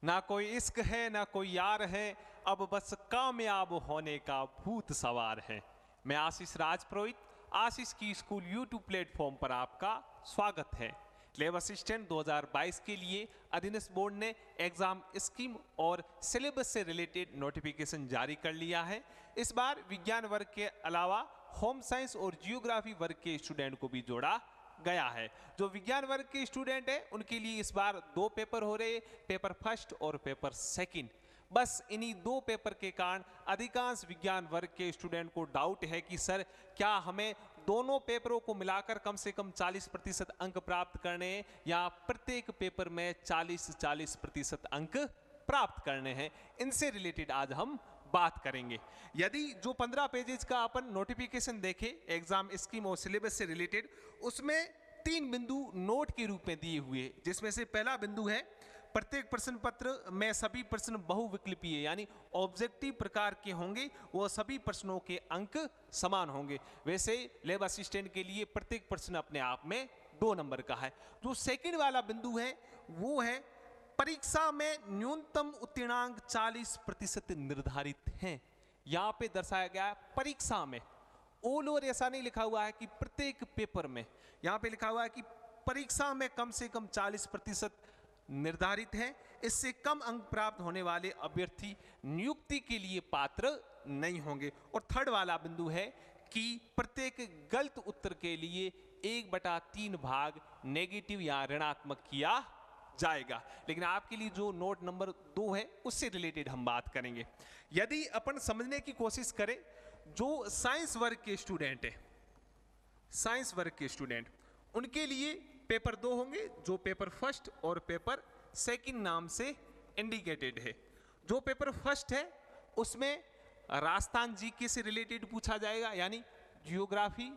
ना कोई इश्क है ना कोई यार है, अब बस कामयाब होने का भूत सवार है। मैं आशीष राजपुरोहित, आशीष की स्कूल यूट्यूब प्लेटफॉर्म पर आपका स्वागत है। लैब असिस्टेंट 2022 के लिए अधीनस्थ बोर्ड ने एग्जाम स्कीम और सिलेबस से रिलेटेड नोटिफिकेशन जारी कर लिया है। इस बार विज्ञान वर्ग के अलावा होम साइंस और जियोग्राफी वर्ग के स्टूडेंट को भी जोड़ा गया है। जो विज्ञान वर्ग के स्टूडेंट है उनके लिए इस बार 2 पेपर हो रहे, पेपर फर्स्ट और पेपर सेकंड। बस इन्हीं 2 पेपर के कारण अधिकांश विज्ञान वर्ग के स्टूडेंट को डाउट है कि सर क्या हमें दोनों पेपरों को मिलाकर कम से कम 40% अंक प्राप्त करने हैं या प्रत्येक पेपर में 40-40% अंक प्राप्त करने हैं। इनसे रिलेटेड आज हम बात करेंगे। यदि जो 15 पेजेज का अपन नोटिफिकेशन देखें एग्जाम स्कीम और सिलेबस से रिलेटेड, उसमें 3 बिंदु नोट के रूप में दिए हुए, जिसमें से पहला बिंदु है प्रत्येक प्रश्न पत्र में सभी प्रश्न बहुविकल्पीय यानी ऑब्जेक्टिव प्रकार के होंगे, वो सभी प्रश्नों के अंक समान होंगे। वैसे लैब असिस्टेंट के लिए प्रत्येक प्रश्न अपने आप में 2 नंबर का है। जो सेकंड वाला बिंदु है वो है परीक्षा में न्यूनतम उत्तीर्णांक 40% निर्धारित हैं। यहाँ पे दर्शाया गया है परीक्षा में, ऑल ओवर ऐसा नहीं लिखा हुआ है कि प्रत्येक पेपर में। यहाँ पे लिखा हुआ है कि परीक्षा में कम से कम 40% निर्धारित है। इससे कम अंक प्राप्त होने वाले अभ्यर्थी नियुक्ति के लिए पात्र नहीं होंगे। और थर्ड वाला बिंदु है कि प्रत्येक गलत उत्तर के लिए 1/3 भाग नेगेटिव या ऋणात्मक किया जाएगा। लेकिन आपके लिए जो नोट नंबर 2 है उससे रिलेटेड हम बात करेंगे। यदि अपन समझने की कोशिश करें, जो साइंस वर्ग के स्टूडेंट है, साइंस वर्ग के स्टूडेंट, उनके लिए पेपर 2 होंगे, जो पेपर फर्स्ट और पेपर सेकंड नाम से इंडिकेटेड है। जो पेपर फर्स्ट है उसमें राजस्थान जीके से रिलेटेड पूछा जाएगा, यानी जियोग्राफी,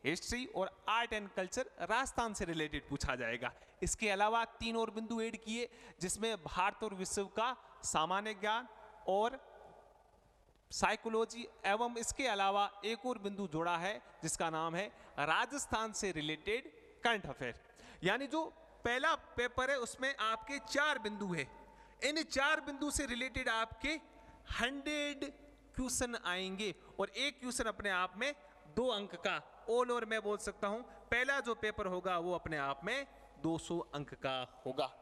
हिस्ट्री और आर्ट एंड कल्चर राजस्थान से रिलेटेड पूछा जाएगा। इसके अलावा 3 और बिंदु ऐड किए, जिसमें भारत और विश्व का सामान्य ज्ञान और साइकोलॉजी, एवं इसके अलावा एक और बिंदु जोड़ा है जिसका नाम है राजस्थान से रिलेटेड करंट अफेयर। यानी जो पहला पेपर है उसमें आपके 4 बिंदु है। इन 4 बिंदु से रिलेटेड आपके 100 क्वेश्चन आएंगे और एक क्वेश्चन अपने आप में 2 अंक का, ऑल ओवर मैं बोल सकता हूं पहला जो पेपर होगा वो अपने आप में 200 अंक का होगा।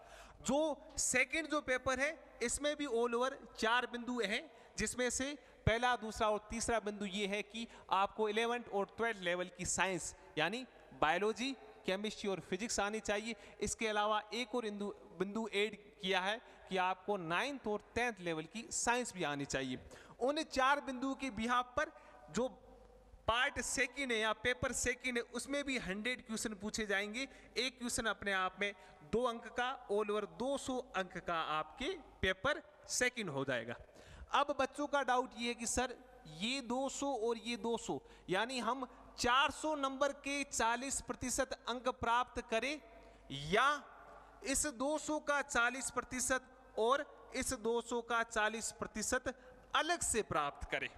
जो सेकंड जो पेपर है इसमें भी ऑल ओवर 4 बिंदु हैं, जिसमें से पहला, दूसरा और तीसरा बिंदु ये है कि आपको 11th और 12th लेवल की साइंस यानी बायोलॉजी, केमिस्ट्री और फिजिक्स आनी चाहिए। इसके अलावा एक और बिंदु ऐड किया है कि आपको 9th और 10th लेवल की साइंस भी आनी चाहिए। उन 4 बिंदु के बिहाफ पर जो पार्ट सेकंड है या पेपर सेकंड है उसमें भी 100 क्वेश्चन पूछे जाएंगे। एक क्वेश्चन अपने आप में 2 अंक का, ऑल ओवर 200 अंक का आपके पेपर सेकंड हो जाएगा। अब बच्चों का डाउट ये है कि सर ये 200 और ये 200 यानी हम 400 नंबर के 40% अंक प्राप्त करें या इस 200 का 40% और इस 200 का 40% अलग से प्राप्त करें।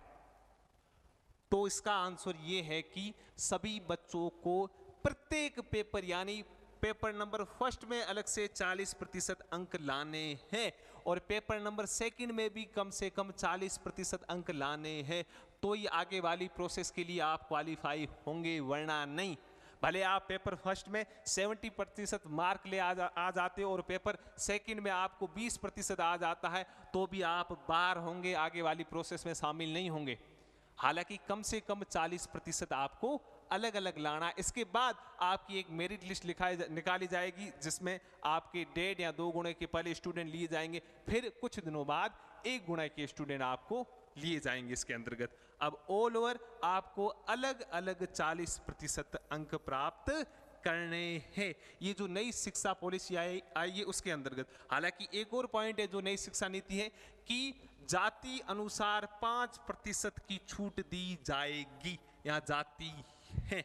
तो इसका आंसर ये है कि सभी बच्चों को प्रत्येक पेपर यानी पेपर नंबर फर्स्ट में अलग से 40% अंक लाने हैं और पेपर नंबर सेकंड में भी कम से कम 40% अंक लाने हैं, तो ही आगे वाली प्रोसेस के लिए आप क्वालिफाई होंगे, वरना नहीं। भले आप पेपर फर्स्ट में 70% मार्क ले आ जाते हो और पेपर सेकंड में आपको 20% आ जाता है, तो भी आप बाहर होंगे, आगे वाली प्रोसेस में शामिल नहीं होंगे। हालांकि कम से कम 40% आपको अलग अलग लाना। इसके बाद आपकी एक मेरिट लिस्ट निकाली जाएगी जिसमें आपके 1.5 या 2 गुणे के पहले स्टूडेंट लिए जाएंगे, फिर कुछ दिनों बाद 1 गुणे के स्टूडेंट आपको लिए जाएंगे इसके अंतर्गत। अब ऑल ओवर आपको अलग अलग 40% अंक प्राप्त करने हैं। ये जो नई शिक्षा पॉलिसी आई है उसके अंतर्गत। हालांकि एक और पॉइंट है जो नई शिक्षा नीति है कि जाति अनुसार 5% की छूट दी जाएगी। यहाँ जाति है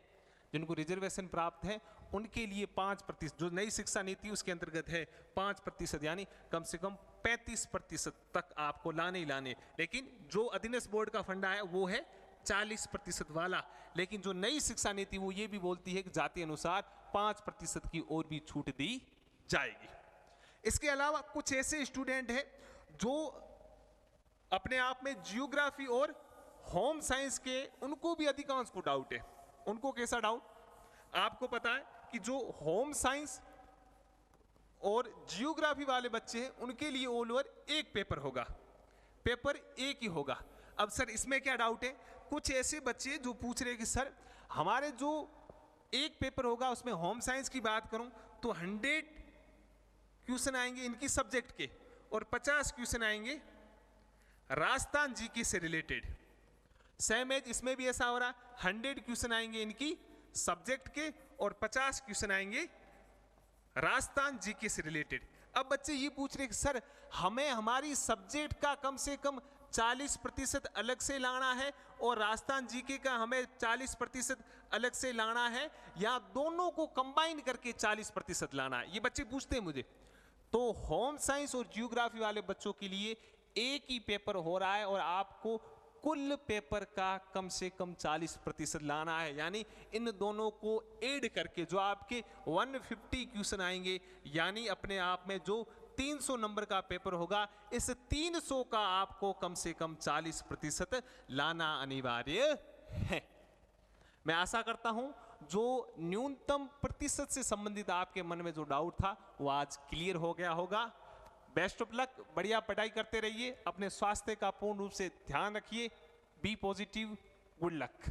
जिनको रिजर्वेशन प्राप्त है उनके लिए 5%, जो नई शिक्षा नीति उसके अंतर्गत है 5%, यानी कम से कम 35% तक आपको लाने ही लाने। लेकिन जो अधीनस्थ बोर्ड का फंडा है वो है 40% वाला। लेकिन जो नई शिक्षा नीति वो ये भी बोलती है कि जाति अनुसार 5% की और भी छूट दी जाएगी। इसके अलावा कुछ ऐसे स्टूडेंट हैं जो अपने आप में जियोग्राफी और होम साइंस के, उनको भी अधिकांश को डाउट है। उनको कैसा डाउट? आपको पता है कि जो होम साइंस और जियोग्राफी वाले बच्चे हैं उनके लिए ऑल ओवर एक पेपर होगा, पेपर एक ही होगा। अब सर इसमें क्या डाउट है? कुछ ऐसे बच्चे जो पूछ रहे हैं कि सर हमारे जो एक पेपर होगा उसमें होम साइंस की बात करूं तो 100 क्वेश्चन आएंगे इनकी सब्जेक्ट के और 50 क्वेश्चन आएंगे राजस्थान जीके से रिलेटेड। सेम एज इसमें भी ऐसा हो रहा, 100 क्वेश्चन आएंगे इनकी सब्जेक्ट के और 50 क्वेश्चन आएंगे राजस्थान जीके से रिलेटेड। अब बच्चे ये पूछ रहे कि सर हमें हमारी सब्जेक्ट का कम से कम 40% अलग से लाना है और राजस्थान जीके का हमें 40% अलग से लाना है, या दोनों को कंबाइन करके 40% लाना है, ये बच्चे पूछते हैं मुझे। तो होम साइंस और जियोग्राफी वाले बच्चों के लिए एक ही पेपर हो रहा है और आपको कुल पेपर का कम से कम 40% लाना है, यानी इन दोनों को ऐड करके जो आपके 150 क्वेश्चन आएंगे, यानी अपने आप में जो 300 नंबर का पेपर होगा, इस 300 का आपको कम से कम 40% लाना अनिवार्य है। मैं आशा करता हूं जो न्यूनतम प्रतिशत से संबंधित आपके मन में जो डाउट था वो आज क्लियर हो गया होगा। बेस्ट ऑफ लक, बढ़िया पढ़ाई करते रहिए, अपने स्वास्थ्य का पूर्ण रूप से ध्यान रखिए, बी पॉजिटिव, गुड लक।